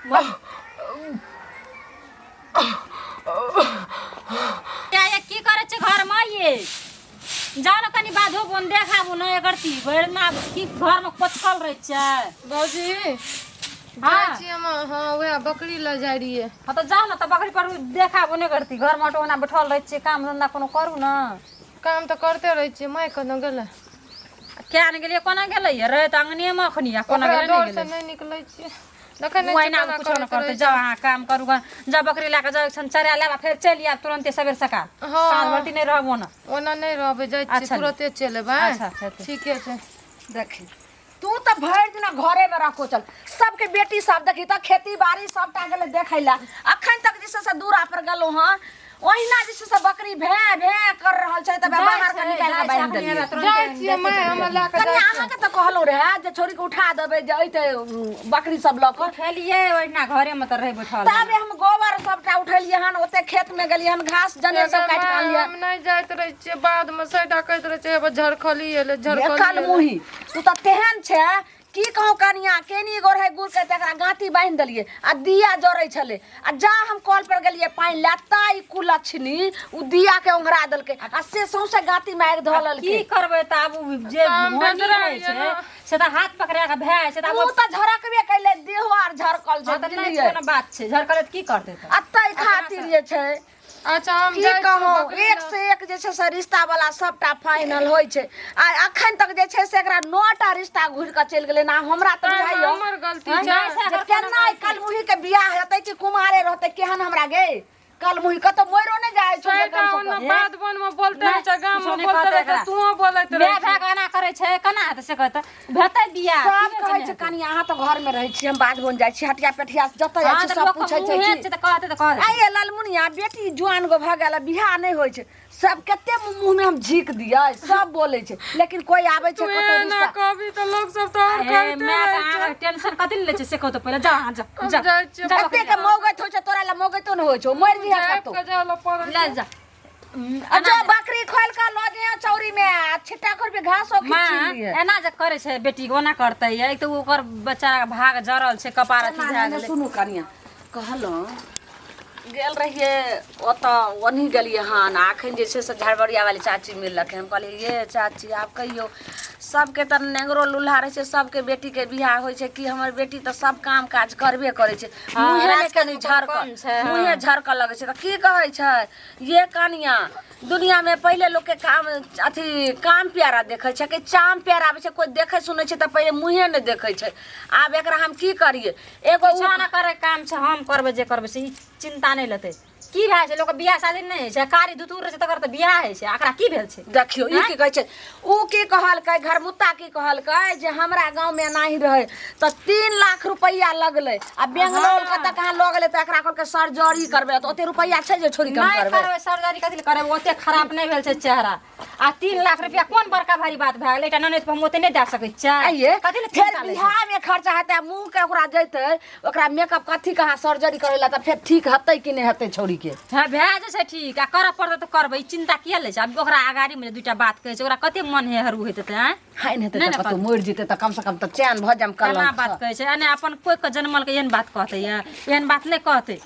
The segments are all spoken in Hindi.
क्या की करे छे घर में ये जाओ ना कनी बाधो बोन देखाबू ना करती भर ना की घर में पचकल रह छे बाबूजी हां छी हम हां वे बकरी ल जा रही है। हां तो जाओ ना तो बकरी पर देखाबू नहीं करती घर में टोना बैठल रह छे काम धंधा कोनो करू ना काम तो करते रह छी मैं कनो गेले क्या ने गेलिए कोना गेलै रे त अंगने में अखनी कोना गेलै नहीं गेलै नहीं निकलै छी देखै नहीं ना कुछ न करते जाओ हां काम करू जा बकरी लाके जाओ छन चरा लेबा फिर चली आ तुरंत सवेर सकाल साँझ भरती नहीं रहबो ना ओना नहीं रहबे जाय छी तुरंते चले बा। अच्छा ठीक है देखी तू तो भर दिन घरे में रखो चल सबके बेटी सब देखी तो खेती बाड़ी सबटा गेले देखैला अखन तक जैसे से दूरा पर गेलो हां ओहिना जैसे से बकरी भे भे कर रहल छै त बाहर के निकाल के बांध देलिए जाय छी मैं हम ला के कनी आहा के त कहलो रे जे छोरी के उठा देबे जे ऐते बकरी सब ल के खेलिए ओइना घरे में त रह बैठल तबे हम गोबर सबटा उठेलिए हन ओते खेत में गेलिए हन घास जने सब काट के लिए हम नहीं जाइत रह छी बाद में सैडा कहत रह छी झरखली एले झरखली कल मुही तू त तेहन छै की कहू कनिया केनी गोर है गुड़ के तकरा गांठी बांध देलिए आ दिया जरै छले आ जा हम कॉल पर गेलिए पानी लाता ई कुलछनी उ दिया के ओंघरा देलके आ से सौसे गांठी में आग धलल की करबे त आब जे भोनी रहे छै से त हाथ पकड़ा के भै से त उ त झरकबे कैले देहो आर झरकल छै त नहीं कोनो बात छै झरकले की करते त अतै खातिर जे छै अच्छा हम की जाय कहू एक से एक जे छै से रिश्ता वाला सबटा फाइनल होय छै आ अखन तक जे छै से एकरा 9टा रिश्ता घुर के चल गेलै ना हमरा त बुझाइयो हमर गलती छै केना कल मुही के बियाह हेतै कि कुमारे रहतै केहन हमरा गे कल मुही कत मोइरो ने जाय छै बात बन में बोलते रह छ गांव में बोलते रह तू बोलत रह मैं भगाना करे छै केना हेतै से कहत भेतै बियाह सब कहै छै कनी अहाँ त घर में रहै छी हम बाध बन जाय छी हटिया पेठिया जतय जाय छी सब पूछै छै कि त कहते त कह आइए लालमुनिया बेटी जुआन गो भ गेल बियाह नहीं होय छै सब कते मुंह में हम झीक दियै सब बोले छै लेकिन कोई आबै छै कतो ना रिश्ता कभी तो लोग सब तो और कहते मैं टेंशन कथि ले छै से कहत पहिले जा जा कते के मौगत होय छै तोरा ला मौगतो न होय छै मर जी कतो ले जा अच्छा बकरी खोल के ल जे चौरी में छिट्टा कर पे घास हो खींच लिए एना जे करे छै बेटी ओना करतै एक त ओकर बच्चा भाग जरल छै कपार अथी भए गेलै सुनु कनिया कहलो गेल रहिए ओत ओनी गेलिए हन आखन जे छै से झाड़बड़िया वाली चाची मिललक हम कहलिए ये चाची आप कहियो सबके त नेगरो लुल्हा रहे छै सबके बेटी के बियाह होय छै कि हमर बेटी त सब काम काज करबे करे छै मुहे में कनी झरकल मुहे झरकल लगे छै त की कहै छै ये कनिया दुनिया में पहले लोग के काम अथी काम प्यारा देखे छै कि चाम प्यारा आबे छै कोई देखे सुनै छै त पहले मुहे ने देखे छै आब एकरा हम की करिए एगो ना करे काम छै हम करबे जे करबे से चिंता नहीं लेते की भए छै लोग के बियाह शादी नहीं छै कारी दुतूर रहे छै तकर त बियाह है छै एकरा की भेल छै देखियो ई की कहै छै उ की कहलकै घर मुत्ता की कहलकै जे हमरा गांव में नाही रहे त 3 लाख रुपया लगले आ बेंगलोर के त कहां ल गेले त एकरा कहलकै सर्जरी करबे त ओते रुपया छै जे छोरी कम नहीं करबे सर्जरी कथि ले करबे ओते खराब नहीं भेल छै चेहरा आ 3 लाख रुपया कोन बड़का भारी बात भए गेलै एटा ननद हम ओते नहीं दे सकै छै आइए कथि ले फिर चिंता ले बियाह में खर्चा हेतै मुंह के ओकरा जैते ओकरा मेकअप कथि कहां सर्जरी करेला त फिर ठीक हेतै कि नहीं हेतै छोरी के हां भए जे छै ठीक आ करब पड़त त करबै चिंता किया ले छै अब ओकरा आगाड़ी में दुटा बात कहै छै ओकरा कते मन है हरू हेतै त हाइन हेतै त कतो मोर जेतै त कम से कम त चैन भ जाम कल केना बात कहै छै अने अपन कोई के जन्मल के एहन बात कहतै एहन बात नहीं कहतै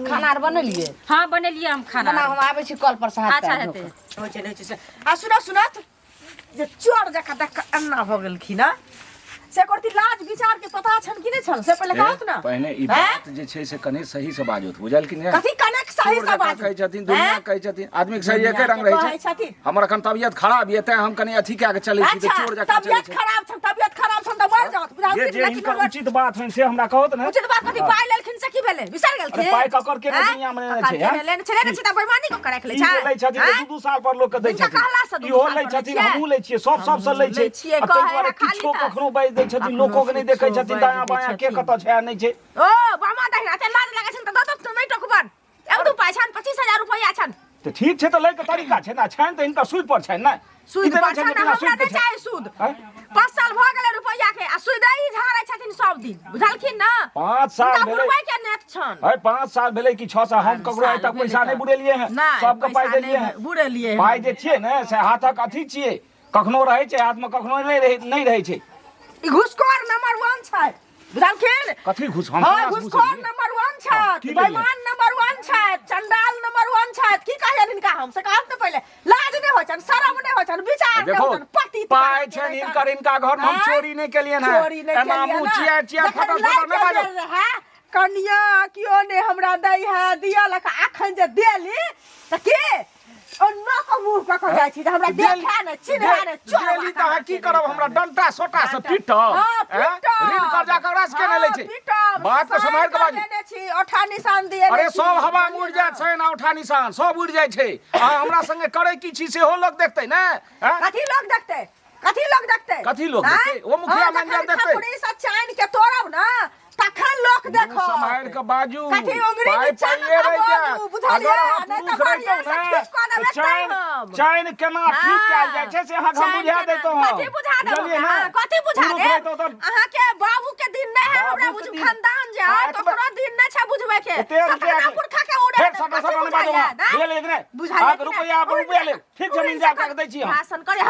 खाना आर बनलिए हां बनेलिए हम खाना बना हम आबै छी कल पर से हाथ अच्छा पैर हेतै हो चले छै आ सुनत जे चोर जका देख अन्ना भ गेलखिन ना से करती लाज विचार के पता छन कि नै छन से पहले कहत ना पहले ई बात जे छै से कने सही से बाजत बुझल कि नै कथि कनेक सही से बात कहै छथिन दुनिया कहै छथिन आदमी के सही एके रंग रहै छै हमर अखन तबियत खराब ये त हम कने अथी के चलै छी त चोर जका चलै छै तबियत खराब छन त मर जात बुझाउ ये जे इनका उचित बात है से हमरा कहत ना उचित बात कथि पाइ लेलखिन से की भेले बिसर गेलखिन पाइ ककर के दुनिया में नै छै हैं लेने छले नै छै त बेईमानी को करे ले ई लै छथिन 2 साल पर लोग के दै छथिन इहो लै छथिन हमहु लै छियै सब से लै छै आ तै दुआरे किछो कखनो बाज दै छथिन लोको के देखे छथिन दाया बाया के कत छै नहीं छै ओ बामा दहिना ते लाज लागे छन त दत त नै टकबन एक दू पाछान 25000 रुपया छन तो ठीक छै त लै के तरीका छै ना छन त इनका सूद पर छै ना सूद पर छन हमरा नै चाहे सूद 5 साल भ गेले रुपया के आ सूद ई झाड़ै छथिन सब दिन बुझलखिन ना 5 साल भेलै रुपया के नेट छन है 5 साल भेलै कि 6 साल हम ककरो आइ तक पैसा नै बुड़ेलिए हैं सबके पाइ देलिए हैं बुड़ेलिए पाइ जे छियै ने से हाथक अथी छियै कखनो रहै छै हाथ में कखनो नै रहै छै ई घुसखोर नंबर 1 छै बुझलखिन कथी घुस हम हां घुसखोर नंबर 1 छथि बेईमान नंबर 1 छथि चंडाल नंबर 1 छथि की कहन इनका हमसे कहत त पहिले लाज नै होय छन शरम नै होय छन विचार नै होय छन पति पाए छन इनका घर में हम चोरी नहीं केलियन है एमा मुचिया चिया फटल फटल नै बाजो कन्या कियो ने हमरा दै है दिया लक अखन जे देली त के अन्ना का मुंह पकड़ जाय छी हमरा देखा ने चिन्हा ने चोरी त की करब हमरा डंटा सोटा से पीट ऋण कर्जा ककरा से केने लै छै बात तो समार के बाजू लेने छी ओठा निशान दिए अरे सब हवा उड़ जाय छै ना ओठा निशान सब उड़ जाय छै आ हमरा संगे करे की छी सेहो लोग देखतै ना कथी लोग देखतै कथी लोग देखतै ओ मुखिया मैनेजर देखतै पुलिस चाइन के तोड़ब ना तखन लोग देखो समार के बाजू कथी उंगली के चाइन रह जा अगर हम पुरुष रहतौ ना चाइन केना ठीक कैल जाय छै से हम बुझा देतौ कथी बुझा देबो कथी बुझा देब अहाँ के बाबू के दिन नै है हमरा बुझ खानदान जे है तकरो दिन नै छै बुझबै के सतना पुरखा के उड़े ले ले ने बुझा रुपया ले ठीक जमीन जा के दै छी हम भाषण करे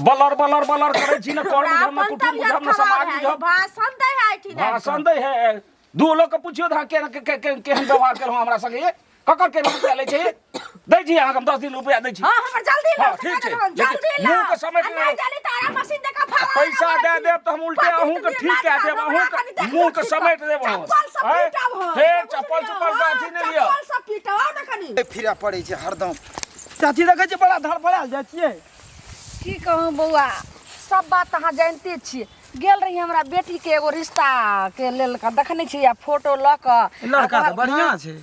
बलर करे छी न कर बुझम न कुटुम बुझम न समाज बुझम भाषण दै है कि नै भाषण दै है दू लोग के पूछियो धा केहन व्यवहार करहु हमरा संगे ककर के रुपया ले छै दै छी अहाँ हम 10 दिन रुपया दै छी हां हमर जल्दी ला ठीक छै जल्दी ला मुंह के समय नहीं जल्दी तारा मशीन दे के फाड़ पैसा दे देब त हम उल्टे अहूं के ठीक कह देब अहूं के मुंह के समेट देब हम फेर चप्पल का अथी नै लिया चप्पल सब पीटवा न कनी फिरा पड़े छै हरदम चाची देखै छी बड़ा धड़फड़ाल जाइ छियै की कहूं बौआ सब बात अहाँ जानते छियै गेल रही हमरा बेटी के एगो रिश्ता के लेल का देखने छी या फोटो ल क लड़का त बढ़िया छै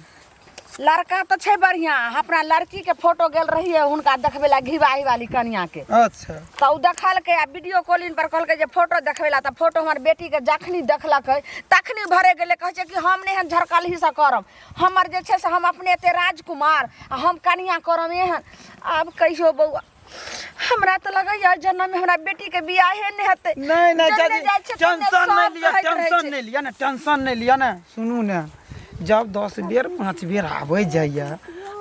लड़का तो छै बढ़िया अपना लड़की के फोटो गेल रही है उनका देखबे ला घिवाही वाली कन्या के अच्छा तो उ देखल के वीडियो कॉलिंग पर कहल के जे फोटो देखबे ला त फोटो हमर बेटी के जखनी देखलक तखनी भरे गेले कहे छै कि हम नहीं झरकल ही से करम हमर जे छै से हम अपने एते राजकुमार हम कन्या करम एहन अब कहियो बौआ हमरा तो लगैया जन्म में हमरा बेटी के बियाहे नहीं हेतै नहीं चाची टेंशन नहीं लिया ना सुनू ना जब 10 बेर 5 बेर आबै जाइए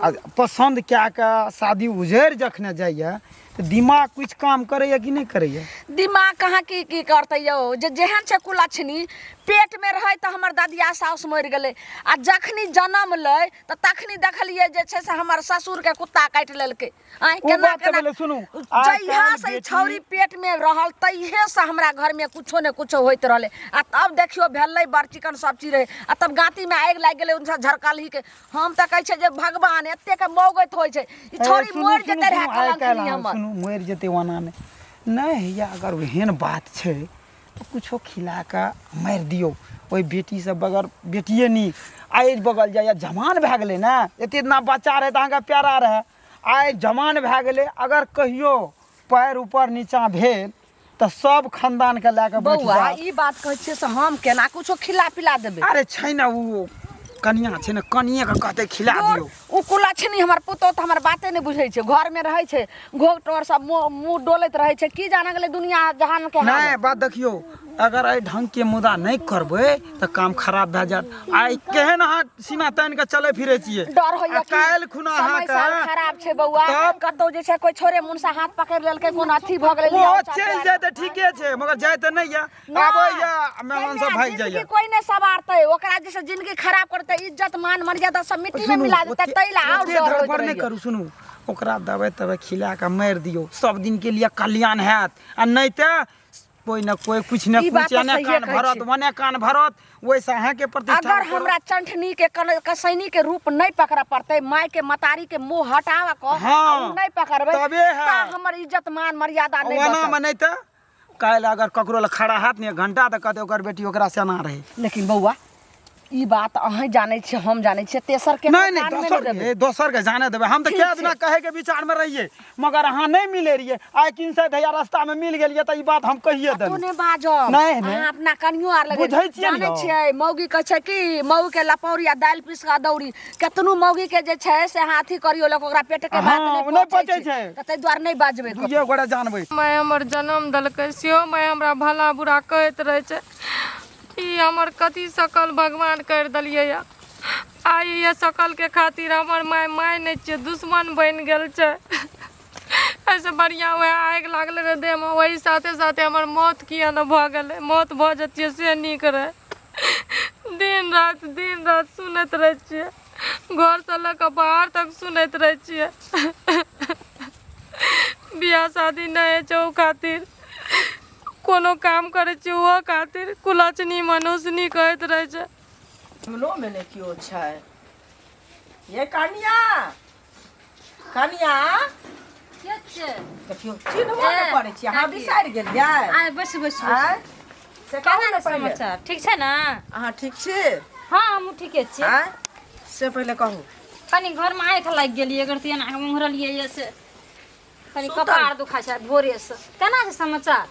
आ पसंद कए के शादी उजैर जखने जाइए तो दिमाग कुछ काम करैया कि नहीं करैया दिमाग कहाँ की करते यो जे जेहन छै कुलछनी पेट में रहे तो हमर दादिया साउस मर गेले आ जखनी जन्म ले तो तखनी देखलिए जे छै से हमर ससुर के कुत्ता काट लेलके आई केना केना सुनू जइहा से छौरी पेट में रहल तइहे से हमरा घर में कुछो ने कुछो होइत रहले आ तब देखियो भेलै बड़ चिकन सब चीज रहे आ तब गाती में आग लाग गेले उनसा झरकल ही के हम त कहै छै जे भगवान एते के मौगत होय छै ई छौरी मर जेते रहे कलंकनी हमर सुनू मर जेते वना नहीं या अगर ओहन बात छै तो कुछो खिला के मार दियो ओई बेटी से बगैर बेटिए नी आइ बगल जाय जवान भए गेलै ना एते इतना बच्चा रहे त अहाँके प्यारा रहे आइ जवान भए गेलै अगर कहियो पैर ऊपर नीचा भेल त सब खानदान के लेके बैठ बौआ ई बात कहै छै से हम केना कुछो खिला पिला देबे अरे छै ना उ कनिया छै ना कनिए के कहते खिला दियो उ कुला छै नी हमर पुतो त हमर बाते नै बुझै छै घर में रहै छै घोग टोर सब मुंह डोलैत रहै छै की जाने गेलै दुनिया जहान के नहीं बात देखियो अगर आई ढंग के मुदा नहीं करबे तो काम खराब भए जात आई केहन अहाँ सीना तान के चले फिरे छिए डर होइया कि काल खुना अहाँ समय साल खराब छै बौआ कतौ जे छै कोई छोरे मुनसा हाथ पकड़ लेलकै कोन अथी भ गेलै वो चल जाय त ठीके छै मगर जाय त नहीं या आबै या मेहमान सब भाग जाय कोई नै सवारतै ओकरा जैसे जिंदगी खराब करतै इज्जत मान मर्यादा सब मिट्टी में मिला देतै तैला और डर होइत नहीं करू सुनू ओकरा दबे तबे खिला के मार दियो सब दिन के लिए कल्याण हैत आ नहीं त कोई न कोई कुछ न कुछ वने कान भरत वैसा है के प्रति अगर हमरा चंठनी के कसैनी के रूप नहीं पकड़ा पड़ते माय के मतारी के मुंह हटावा को नहीं पकड़बे त हमर इज्जत मान मर्यादा नहीं वना में नहीं त काल अगर ककरो ल खड़ा हाथ ने घंटा त कहते ओकर बेटी ओकरा सेना रहे लेकिन बौआ ई बात अहाँ जाने छी हम जाने छी तेसर के नहीं दोसर के जाने देबे हम त के दिना कहे के विचार में रहिए मगर अहाँ नहीं मिले रहिए आइ 300 दैया रास्ता में मिल गेलिए त ई बात हम कहिए देब तूने बाजो नहीं अपना कनियो आर लगे जाने छी मौगी कह छै कि मौगी के लपौरिया दाल पीस का दौड़ी केतनु मौगी के जे छै से हाथी करियो लोग ओकरा पेट के बात नहीं पहुंचे छै त तै द्वार नहीं बाजबे ये गोड़ा जानबे मैं हमर जन्म दलकै सियो मैं हमरा भला बुरा कहत रहे छै ई हमर कथी सकल भगवान कर दलिए या आई ये सकल के खातिर हमर माय नहीं छै दुश्मन बन गेल छै ऐसे बढ़िया वह आग लागल रहे देह में, वही साथे साथे हमार मौत किया न भ गए। मौत भ जतिए से नीक रहे। दिन रात सुनत रहे छिए, घर से लऽ कऽ बाहर तक सुनत रहे छिए। बियाह शादी नहीं है ओ खातिर, कोनो काम करे छिए वो खातिर कुलचनी मनुष्यनी कहत रहे छै। हमलो में ने कियो छै ये कनिया के छै देखियो चिन्हबो ने पड़े छी अहाँ बिसारि गेलियै। आय बस आय से कहू केना ने पहिले समाचार ठीक छै ना? अहाँ ठीक छी? हाँ हमहूँ ठीके छियै। आय से पहिले कहू। कनी घरमे आँखि लागि गेलियै, अगर तेना मुहरलियै से कनी सुतल। कपार दुखा छै भोरे से। केना छै समाचार?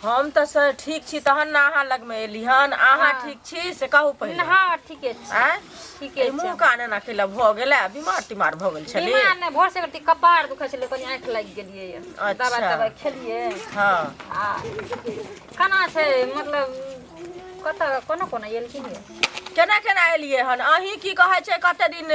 हम तऽ सर ठीक छी, तहन ना अहाँ लग में एली हन। अहाँ ठीक छी से कहू पहिले। हाँ ठीके छै आय ठीके मुंह छै। कान एना केला भ गेलै, बीमार तीमार भ गेल छली? बीमार नहि, भोर से करती कपार दुखै छलै, कनी आँखि लागि गेलियै। अच्छा। दबाइ खेलियै। हाँ आ केना छै मतलब कतऽ कोना एलखिन ये? केना केना एलियै हन? अहीं की कहै छै कते दिन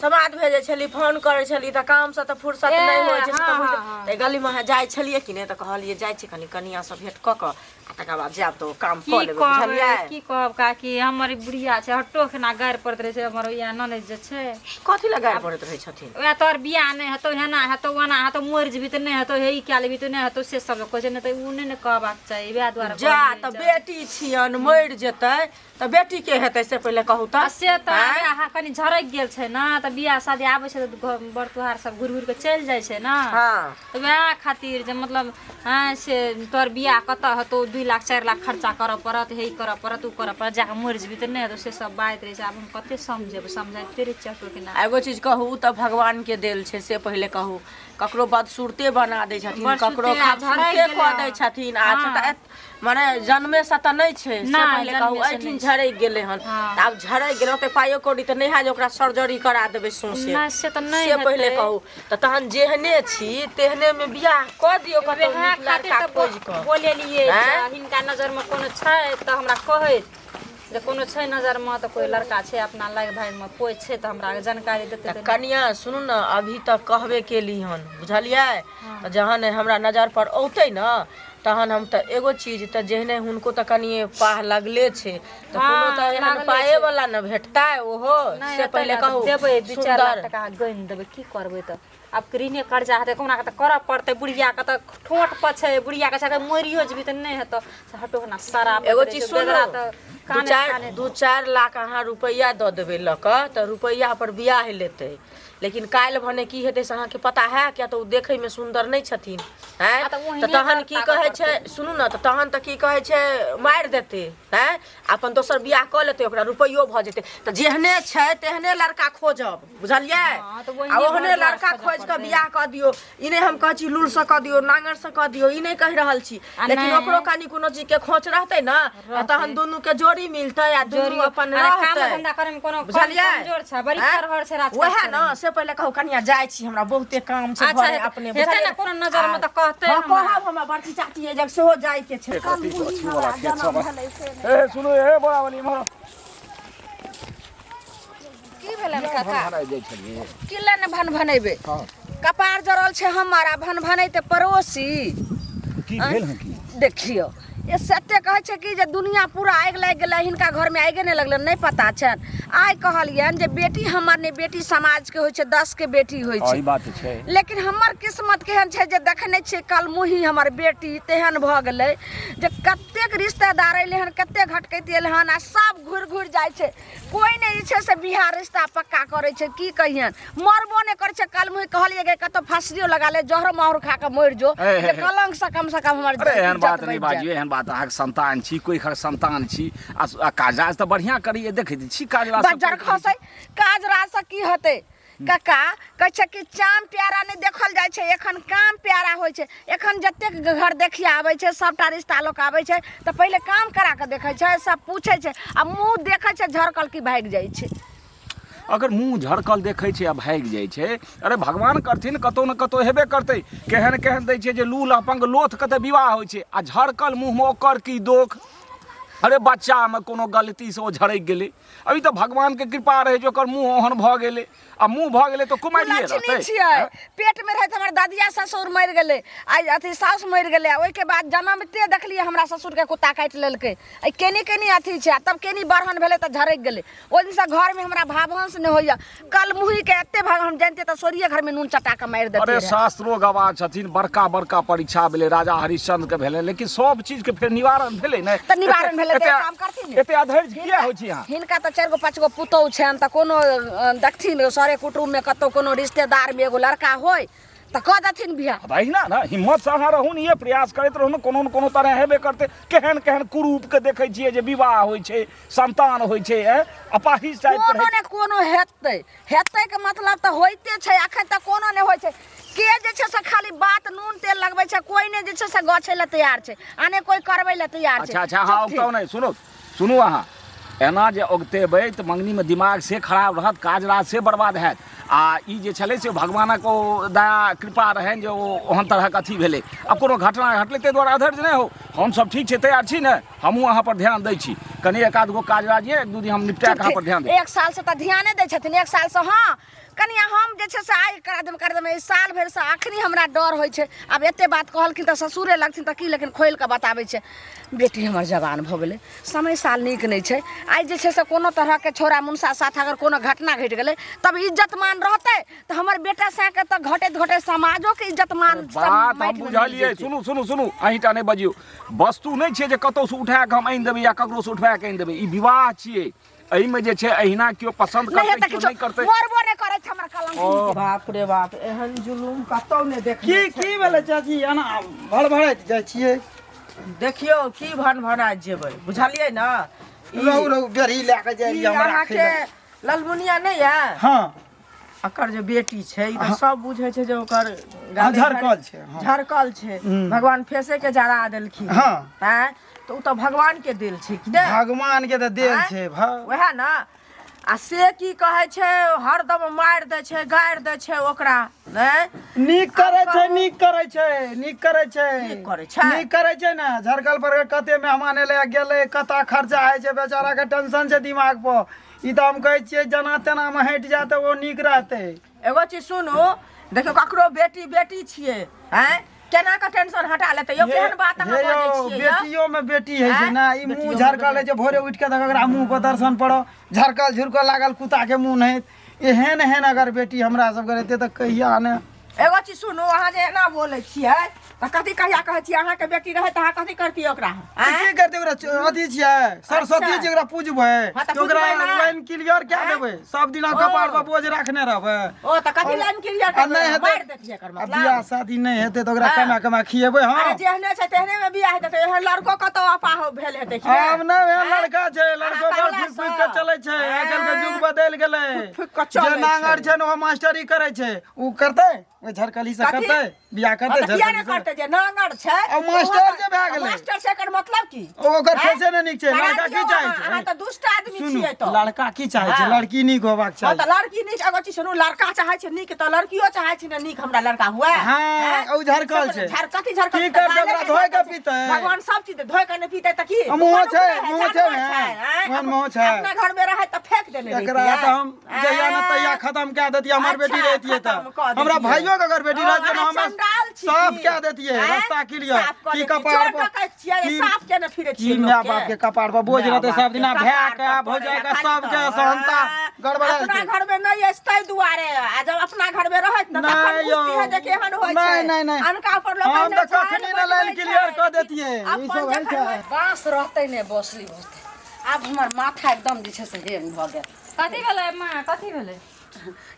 समाद भेजै छली, फोन करै छली तऽ काम से तऽ फुर्सत ए, नहीं होइ छै। हाँ। तऽ गली में जाइ छलियै कि नहीं तऽ कहलियै जाइ छी कनी कनिया से भेंट क क तकर बाद जाब तो काम की क लेबै, बुझलियै? की कहब काकी, हमर बुढ़िया छै हट्टो केना गारि पड़ैत रहै छै। हमर या ननद जे छै कथी लए गारि पड़ैत रहै छथिन? वएह तोहर बियाह नहि हेतौ, हेना हेतौ ओना हेतौ, मरि जेबही तऽ नहि हेतौ, हे ई कए लेबही तऽ नहि हेतौ, से सब लोग कहै छै। नहीं तऽ उ नहि ने कहबाक चाही, वएह दुआरे जा तऽ बेटी छियन, मरि जेतै तऽ बेटी के हेतै से पहिले कहू तऽ। से तऽ वएह कनी झरक गेल छै ना, तऽ बियाह शादी आबै छै तऽ बड़ तुहार सब घुरि के चलि जाइ छै ना। हाँ तऽ वएह खातिर जे मतलब हाँ से तोहर बियाह कतऽ हेतौ, 2 लाख 4 लाख खर्चा करऽ पड़त, हे ई करऽ पड़त, उ करऽ पड़त, जाके मरि जेबही तऽ नहि हेतौ, से सब बात रहै छै। आब हम कते समझेबै, समझाइते रहे चटो के ना। एगो चीज कहू तऽ भगवान के देल छै से पहिले कहू। ककरो बदसूरते बना दै छथिन, बदसूरते ककरो आ झरकि खूबसूरते गेलै। कऽ दै छथिन। आ हाँ। तऽ माने जन्मे से तऽ नहीं छै, से नहि, पहिले कहू। जन्मे से ऐठिन नहि छै। झरकि गेलै हन हाँ। तऽ आब झरकि गेलै तऽ पाइयो कौड़ी तऽ नहीं है जे ओकरा सर्जरी करा देबै सौंसे। नहि, से तऽ नहि से पहिले हेतै। कहू। तऽ तहन जेहने छी तेहने में बियाह कऽ दियौ कतौ वएह नीक खातिर लड़का तऽ खोजि कऽ। बोलेलियै आँय? जे हिनका नजर में कोनो छै तऽ हमरा कहैत जे कोनो छै नजर में तऽ कोई लड़का छै अपना लाग भाग में कोई छै तऽ हमरा जानकारी देतै तऽ कनिया सुनू न, अभी तक कहबे केली हन, बुझलियै? तऽ जहन हमरा नजर पर औतै न तहन हम तऽ एगो चीज तऽ जेहने हुनको तऽ कनिए पाह लगले छै तऽ कोनो हाँ, तऽ एहन लागले पाए छै। वाला न भेटतै ओहो नहीं से हेतै पहिले ने, कहू। देबै 2-4 लाख सुन्दर टका गनि देबै, की करबै तऽ आब ऋणे कर्जा हेतै कोना के तऽ करऽ पड़तै। बुढ़िया के तऽ ठोंठ पर छै, बुढ़िया के छै मरियो जेबही तऽ नहि हेतौ, हटो ना शराब एगो चीज सुनू, तऽ काने 2-4 लाख अहाँ रुपैया दऽ देबै लऽ कऽ तऽ रुपैया पर बियाह लेतै। लेकिन काल्हि भने की हेतै से अहाँके पता है? किया तऽ ओ देखैमे सुन्दर नहि छथिन हैं। तऽ ओहिने तऽ तहन की करता कहै छै, सुनू न, तऽ तहन तऽ की कहै छै मारि देतै हैं, अपन दोसर बियाह कऽ लेतै, ओकरा रुपैयो भऽ जेतै। तऽ जेहने छै तेहने लड़का खोजब, बुझलियै? हाँ, तऽ ओहिने आ ओहने घर द्वार लड़का खोजऽ खोजि कऽ पड़तै। बियाह कऽ दियौ। ई नहि हम कहै छी लूल से कऽ दियौ, नांगर से कऽ दियौ, ई नहि कहि रहल छी। लेकिन नहि। ओकरो कनी कोनो चीज के खोच रहतै न, तऽ तहन दुनू के जोड़ी मिलतै आ दुनू अपन काम रहतै, धंधा करे में कोनो बुझलियै? कमजोर छै, बड़ी हैं? खरहर छै राज वएह न, से पहिले कहू कनिया जाइ छी, हमरा बहुते काम छै अच्छा, घरे अपने, हेतै बुझलियै? ने कोनो नजर में तऽ कहतै हाँ, हमरा। कहब हमरा बड़की चाची एहि जग सेहो जाइ के छै। ए सुनो ए बोलावली मारो की भेलै काका? भराइ जाइ छलिए। किला ने भन भनेबे कपार जरल छै हमारा, भन भनैते पड़ोसी। की भेल हन की? देखियो ये सत्य कहै छै कि जे दुनिया पूरा आगि लागि गेलै, हिनका घर में आगे नहीं लगलै, नहीं पता छन। आइ कहलियन जे बेटी हमर ने बेटी समाज के होइ छै, 10 के बेटी होइ ई छै। बात छै। लेकिन हमर किस्मत केहन छै जे देखने छियै कल मुही हमर बेटी तेहन भऽ गेलै जे कतेक रिश्तेदार अयलै हन, कते घटकैत अयलै हन, आ सब घुरि घुरि जाइ छै। कोई नहि जे छै से बिहार रिश्ता पक्का करै छै। की कहियन, मरबो नहि करै छै। कल मुही कहलियै गे कतौ फांसियो लगा ले, जहर महर खा के मरि जो, जे कलंक से कम हमर अरे एहन इज्जत बात नहीं बचि बाजियो, एहन बात अहाँके संतान छी, कोई खर संतान छी आ काज तऽ बढ़िया करिए, देखै छी काज राज सब बज्जर खसै। काज राज से की हेतै काका? कहै छै कि चाम प्यारा नहीं देखल जाइ छै, एखन काम प्यारा होइ छै। एखन जतेक घर देखिया आबै छै, सबटा रिश्ता लोक आबै छै तऽ पहिले काम करा के देखै छै, सब पूछै छै, आ मुंह देखै छै झरकल की भागि जाइ छै। अगर मुंह झड़कल देखै छै आ भागि जाइ छै, अरे भगवान करथिन कतौ न कतौ हेबे करतै। केहन केहन दै छै जे लूल अपंग लोथ के तऽ विवाह होइ छै, आ झड़कल मुंह में ओकर की दोख? अरे बच्चा में कोनो गलती से वो झड़क गेले, अभी तो भगवान के कृपा रहे जो मुंह ओहन भ गेले, आ मुंह भ गेले तो कुमारिए रहते। पेट में रहे हमर दादिया ससुर मर गेले, आज अथी सास मर गेले, ओइ के बाद जन्मते देखलिए हमरा ससुर के कुत्ता काट लेलकै, आई केनी केनी अथी छै, तब केनी बरहन भेले त झड़क गेले। ओइ दिन से घर में हमरा भावंश न होइया, कल मुही के एते भाग हम जानते त सोरिये घर में नून चटा के मार देते। अरे शास्त्रो गवाह छथिन, बड़का बड़का परीक्षा भेले, राजा हरिश्चंद्र के भेले, लेकिन सब चीज के फिर निवारण भेले नै त निवारण भेले त काम करथिन। एते अधैर्य किया होइ छै यहाँ? हिनका त 4 गो 5 गो पुतौ छन, त कोनो देखथिन सारे कुटुंब में कतौ कोनो रिश्तेदार में एगो लड़का होय त क देथिन बियाह। अहिना ना हिम्मत से अहाँ रहू, ये प्रयास करैत रहू, कोनो न कोनो तरह हेबे करते। केहन केहन कुरूप के देखै छियै जे विवाह होइ छै, संतान होइ छै, अपाहिज टाइप के कोनो ने कोनो हेतै, हेतै के मतलब त होइते छै, अखन त कोनो ने होइ छै। के जे छै से खाली बात नून तेल लगबै छै, कोई ने जे छै से गछै ले तैयार छै, आने कोई करबै ले तैयार छै। अच्छा हाँ उगताओ नहीं, सुनू अहाँ एना जे उगतेबै त मंगनी में दिमाग से खराब रहत, काज राज से बर्बाद हैत। आ ई जे छलै से भगवानक दया कृपा रहनि जे ओहन तरहक अथी भेलै। अब कोनो घटना घटलै ताहि दुआरे अधैर्य नहि हो, हमसब ठीक छै, तैयार छी ने, हमहूँ अहाँ पर ध्यान दै छी। कनि एक आध गो काज राज ये, 1-2 दिन हम निपटा के अहाँ पर ध्यान दै। 1 साल से त ध्याने दै छथिन, 1 साल से हाँ कनिया हम जे छै से आइ कर देम ई साल भरि से अखनी हमरा डर होइ छै। अब एते बात कहलखिन त ससुरे लगथिन त की, लेकिन खोलि के बताबै छै बेटी हमर जवान भ गेलै, समय साल नीक नहि छै। आइ जे छै से कोनो तरह के छोरा मुनसा साथ अगर कोनो घटना घटि गेलै तब इज्जत मान रहतै, त हमर बेटा सा के त घटैत घटैत समाजो के इज्जत मान बात हम बुझलियै। सुनू अहिंटा नहि बजियौ, वस्तु नहि छै जे कतौ से उठा के हम आनि देबै या ककरो से उठा के आनि देबै। ई विवाह छियै, एहि में जे छै अहिना केओ पसंद करतै केओ नहीं करतै। मरबो नहि करै छै हमर कलंक। बाप रे बाप, एहन जुलूम कतौ ने देख। की भेलै चाची, एना भड़भड़ाइत जाइ छियै? देखियो की भनभनाइत जेबै, बुझलियै ना? रहू बेरी लए के जाइ हमरा अहाँ के ललमुनिया नहीं है? हाँ अकर जे बेटी छै ई त सब बुझै छै जे ओकर झरकल छै, झरकल छै, भगवान फेसे के जरा देलखिन। हाँ हैं तो उ त भगवान के देल छै कि नहीं? भगवान के त देल छै वह ना। आ से की कहै छै हरदम मारि दै छै, गारि दै छै ओकरा, नहीं नीक करै छै, नीक करै छै, नीक करै छै, नीक करै छै, नीक करै छै ना। झरकल पर कते मेहमान एले गेले, कता खर्चा है छै, बेचारा के टेंशन छै दिमाग पर। ई त हम कहै छियै जना तेना में हटि जाते वो नीक रहते। एगो चीज सुनू, देखियो ककरो बेटी बेटी छियै, हैं केना का टेंशन हटा लेते यो? केहन बात अहाँ बजै छियै? बेटियों में बेटी है छै ना, ई मुंह झरकल है छै, भोरे उठ के देख एकरा मुंह पर दर्शन पड़ो, झरकल झुरकल लागल कुत्ता के मुंह नहीं। एहन एहन अगर बेटी हमरा सब के रहते त कहिया ने। एगो चीज सुनू, अहाँ जे एना बोलै छियै त कथी कहिया कहै छियै अहाँ के बेटी रहे त अहाँ कथी करतियै ओकरा? की करते ओकरा अथी छियै सरस्वती जी, ओकरा पूजबै, हाँ त ओकरा पूजबै ना। लाइन क्लियर क्या देबै, सब दिन कपार पर बोझ रखने रहबै। ओ त कथी लाइन क्लियर आ नहीं हेतै, मारि देतियै एकर आ मतलब। बियाह शादी नहीं हेतै त ओकरा कमा कमा खिएबै। अरे हाँ जेहने छै तेहने में बियाह हेतै, त एहन लड़को कतौ अपा भेल हेतै कि अब नहीं? नहीं एहन लड़का छै, लड़को घर फुक फुक के चलै छै, आजकल के युग बदल गेलै। फुक के जे चलै नांगर छै न वो मास्टरी करै छै, उ करतै ओ झरकली से कथी? करतै बियाह करतै किया झरकली नहीं से। करतै? जे नांगर छै अब मास्टर जे भए गेलै। मास्टर से एकर मतलब की? ओकर हैं? फेसे ने नीक छै, लड़का की चाहै छै? अहाँ त दुष्ट आदमी सुनू छियै त। लड़का की चाहै छै? हाँ। लड़की नीक होबाक हाँ चाही। त लड़की नीक, एगो चीज सुनू, लड़का चाहै छै नीक त लड़कियो चाहै छै ने नीक हमरा लड़का हुए। हाँ, ओ झरकल छै। कथी झरकल? की करतै ओकरा धोइ के पीतै? भगवान सब चीज धोइ के नहीं पीतै त की? मुँह छै, मुँह मुँह छै ने, मुँह छै। अपना घर में रहे त फेंक देने एकरा त हम जहिया न तहिया खत्म कए देतियै, हमर बेटी रहतियै त। हमरा भाइयों के अगर बेटी रहतियै न हम साफ कए देतियै, रास्ता क्लियर। की कपार पर साफ के न फिरे की माय बाप के कपार पर बोझ रहते, सब दिना भए के भौजाई के सब के सहनता गड़बड़ा अपना घर में नहीं एस्तै दुआरे, आ जब अपना घर में रहत न तखन नहीं यौ, बुझती है जे केहन होय छै। नहीं अनका पर लोग हम त कखनी न लाइन क्लियर क देतियै। ई सब होइ छै। बांस रहतै ने बसली बसतै। आब हमर माथा एकदम जे छै से हेंग भ गेल। कथी भेलै माँ, कथी भेलै?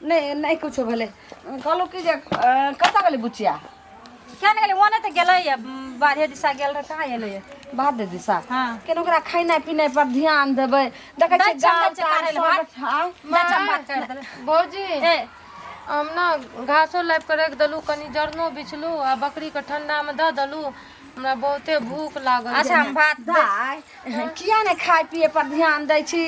नहीं कुछो भेलै। कहलौ कि जे कतऽ गेलै बुचिया? क्या नहीं गेलै? ओने त गेलै बाधे दिशा गेल रहे, कहाँ एलै? बात दे दिशा। हाँ। केन ओकरा खाना पीना पर ध्यान देबै। देखै छै गाँव भौजी ए हम ना घासो लाइब के रख दलू, कनी जरनो बिछलू आ बकरी के ठंडा में द दलू, हमरा बहुते भूख लागल अच्छा हम भात दाय किया ने खाए पिए पर ध्यान दै छी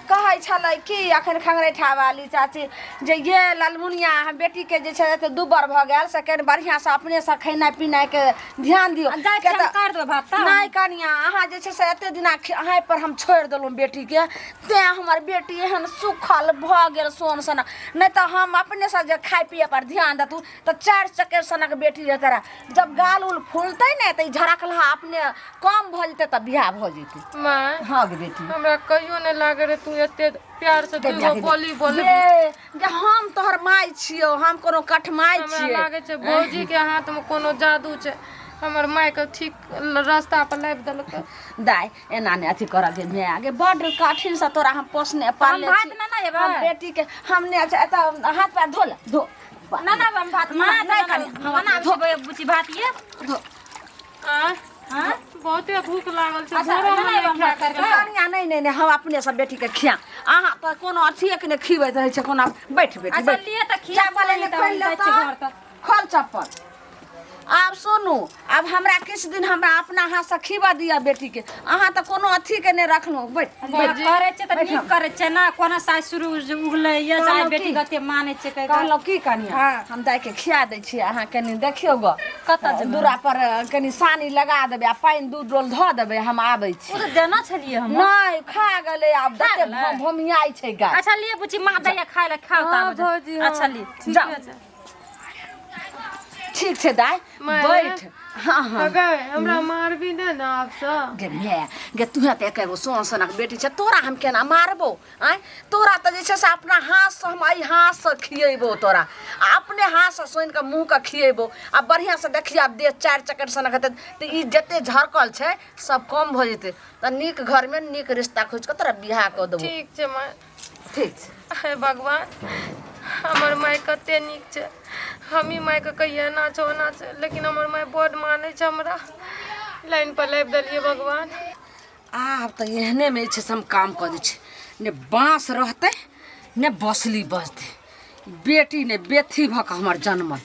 कहै छलै कि अखन खंगरैठा वाली चाची जे ये लालमुनिया हम बेटी के जे छै से दुबर भ गेल से कनि बढ़िया से अपने से खेनाइ पिनाइ के ध्यान दियौ कर दो भात त नहीं कनिया अहाँ जे छै से एते दिना अहाँ पर हम छोड़ि देलहुँ बेटी के तें हमर बेटी एहन सुखल भ गेल सोन सना नहीं तो हम अपने से जे खाए पिए पर ध्यान देतू तो 4 चक्कर सनक बेटी रहते रह जब गाल उल फूलते ने तो झड़कला अपने कम भ जेते त बियाह भ जेते माँ हाँ गे बेटी हमरा कहियो नहीं लागे रे तू एते प्यार से दूगो बोली बोले जे हम तोहर माय छियो हम कोनो कठमाय हमरा छियै लागे छै भौजी के हाथ में कोनो जादू छै हमर माय के ठीक रास्ता पर लाबि देलकै दाय एना ने अथी कर के मैं आगे बड़ कठिन से तोरा हम पोसने पालले भात छी ना ना एबे हम बेटी के हमने एत हाथ पैर धो ना ना हम भात नहीं कनी हम ना धोबे बुची भात ये धो हां हां बहुते भूख लागल छै अच्छा भोरे ना में हम भात कर कनिया नहीं हम अपने सब बेटी के खिया अहाँ तो कोनो अथिए के ने खिबैत रहै छै कोनो बैठ बेटी अच्छा बैठ लिए त खिया चप्पल ने खोल ले घर त खोल चप्पल आब सुनू अब हमरा किछु दिन हमरा अपना हाथ से खिबा दिया बेटी के अहाँ तो कोनो अथी के ने रखलहुँ बैठ करे छै त नीक करे छै ना कोना सासुर उगले ये जाय बेटी गते माने छै कह कहलहुँ की कनिया हम दाय के खिया दै छी अहाँ कनि देखियौ ग कतऽ जेबै? दूरा पर कनि सानी लगा देबै आ पानि दूध रोल धऽ देबै हम आबै छी ओ त देना छलिए हम नहीं खा गेलै आब खा दते गेलै? भोमियाई छै गाय अच्छा लिए बुची माँ दैया खाय ले खाओ हाँ, त भौजी, हाँ। अच्छा लिए जाओ ठीक छै दाय माय, बैठ हाँ हाँ गए हमरा मार भी दे ना आपसे गे मैं गे तुहे तो एकेगो सोन सनक बेटी छै तोरा हम केना मारबो आय तोरा तो जे छै से अपना हाथ से हम आई हाथ से खियेबो तोरा आ अपने हाथ से सोइन के मुंह के खियेबो आ बढ़िया से देखिए अब देह 4 चक्कर सनक हेतै तो ई जते झरकल छै सब कम भ जेतै त नीक घर में नीक रिश्ता खोज के तोरा बियाह क देबो ठीक छै माय ठीक छै हे भगवान हमर माय कते नीक छै हमी माय के कहिए ना छो ना छै लेकिन हमर माय बड माने छै हमरा लाइन पर लाबि देलिए भगवान आब त एहने में छै से हम काम क दै छी ने बाँस रहतै ने बसली बजतै बेटी ने बेथी भ के हमर जन्मल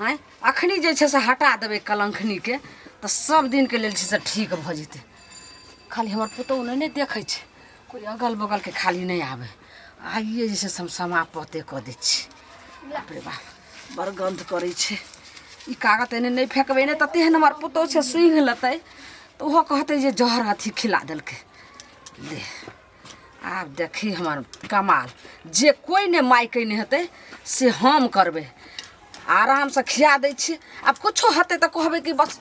आय अखनी जे छै से हटा देबै कलंखनी के त सब दिन के लेल छै से ठीक भ जेतै खाली हमर पुतौह ने देखै छै कोई अगल बगल के खाली नहीं आवे आइए जे छै से हम समापते क दै छी बाप रे बाप बड़ गंध करै छै ई कागज एने नहीं फेंकबै ने त तेहन हमर पुतौह छै सुंघ लेतै तो ओहो कहते जे जहर अथी खिला देलकै दे आब देखी हमर कमाल जे कोई ने मायके नहीं हेतै से हम करबै आराम से खिया दै छी अब कुछो हेतै तऽ कहबै कि बस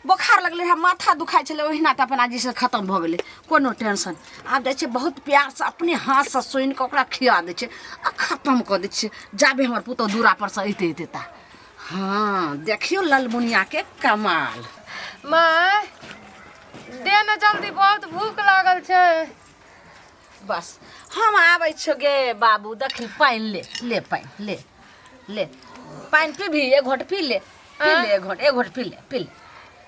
बोखार लगले है माथा दुखाइ छलै ओहिना तऽ अपना जी से खत्म भऽ गेलै कोनो टेंशन आब दै छै बहुत प्यार से अपने हाथ से सोइन के ओकरा खिया दै छै आ खत्म कऽ दै छै जाबे हमर पुतौह दूरा पर से अइते ता हाँ देखियो ललमुनिया के कमाल माय दे ना जल्दी बहुत भूख लागल छै बस हम आबै छियो गे बाबू देखी पानि ले पानि ले पानि पीबी एक घोट पी ले एक घोट पी ले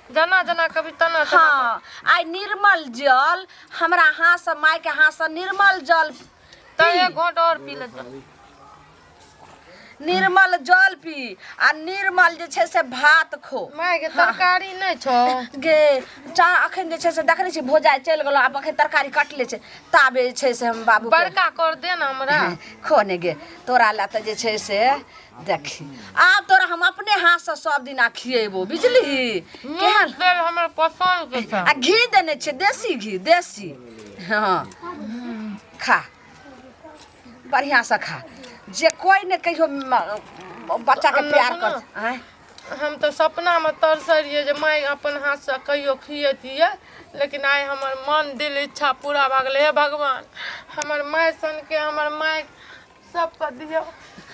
जना जना कभी तना तना हाँ आइ निर्मल जल हमरा हाथ से माय के हाथ से निर्मल जल तो एक घोट और पी ले निर्मल जल पी आ निर्मल जे छै से भात खो माय के तरकारी नहीं छो गे चाह अखन जे छै से देखने छी भोजाइ चलि गेलो आब अखन तरकारी कटले छै ताबे जे छै से हम बाबू के बड़का कर दे ना हमरा खो ने गे तोरा ला तऽ जे छै से देखी आब तोरा हम अपने हाथ से सब दिन खिएबो बुझली केहन तेल हमरा पसंद के छै आ घी देने छै देसी घी देसी हाँ खा बढ़िया से खा जे कोई ने कहियो बच्चा के प्यार कर आय हम तो सपना में तरसै रहिए जे माय अपन हाथ से कहियो खिएतिए लेकिन आइ हमर मन दिल इच्छा पूरा भऽ गेलै हे भगवान हमर माय सन के हमर माय सबके दियौ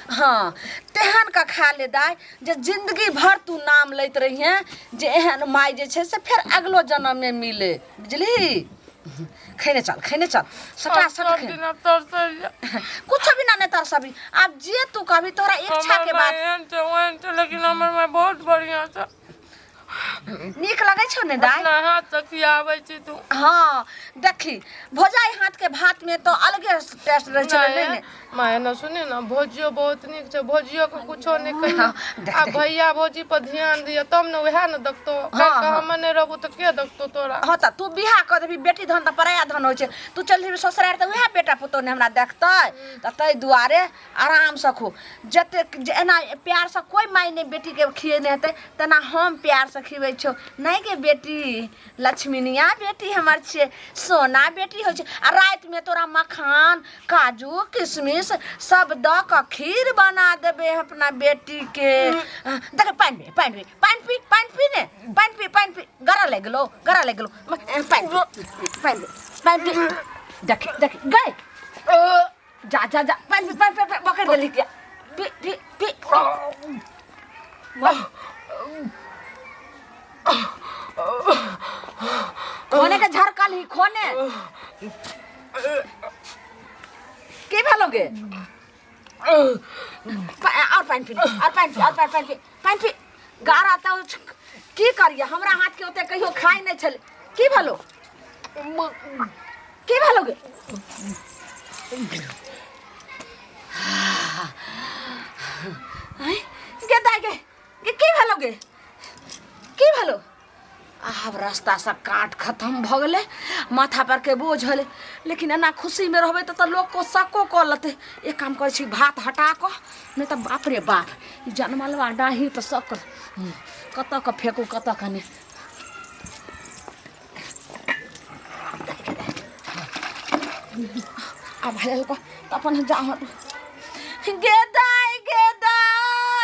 हाँ तेहन का खा ले दाय जे जिंदगी भर तू नाम लैत रहिए जे एहन माय जे छै से फिर अगलो जन्म में मिले बुझली खैने चल सटा सट सब दिन अब तरसै रहिए कुछ भी ना तरसबी अब जे तू कभी तोरा इच्छा के बात एहन छै ओहन छै लेकिन हमर माय बहुत बढ़िया छै नीक लगे छौ ने दाय अपना हाथ से खियाबै छी तू हाँ देखी भोजाई हाथ के भात में तो अलगे टेस्ट रहे छले नहीं, नहीं माय न सुने ना भौजियो बहुत निक छै भौजियो के कुछो नहीं कहियो देख, आ देख। भैया भौजी पर ध्यान दियो तब न वह न देखतो काहे हम नहीं रहबो त के देखतो तोरा हाँ त तू बियाह कर देबी बेटी धन त पराया धन होइ छै तू चल जेबी ससुराल त उहे बेटा पुतौ ने हमरा देखतै त तै दुआरे आराम से खो जते एना प्यार से कोई माय ने बेटी के खिएने हेतै तना हम प्यार से खिबै छौ नहीं के बेटी लक्ष्मीनिया बेटी हमर छियै सोना बेटी होइ छै आ रात में तोरा मखान काजू किशमिश सब द क खीर बना देबे अपना बेटी के देख पानी पी ने पानी पी गरा ले गेलो पानी पी देख गए जा पानी पकड़ देली क्या पी खोने के झरकल ही खोने के भेलोगे और पानी पी गारा तो की करिए हमरा हाथ के ओते कहियो खाई नहीं छले की भेलो गे दाई गे की भेलोगे की भेलो आब रास्ता से काट खत्म भ गेले माथा पर के बोझ हले लेकिन एना खुशी में रहबे त लोग को सको क लते एक काम करे छी भात हटा क नहीं त बाप रे बाप ई जनमलवा डाही त सक कत क फेकू कत क नहीं अब हले को अपन जा गे दा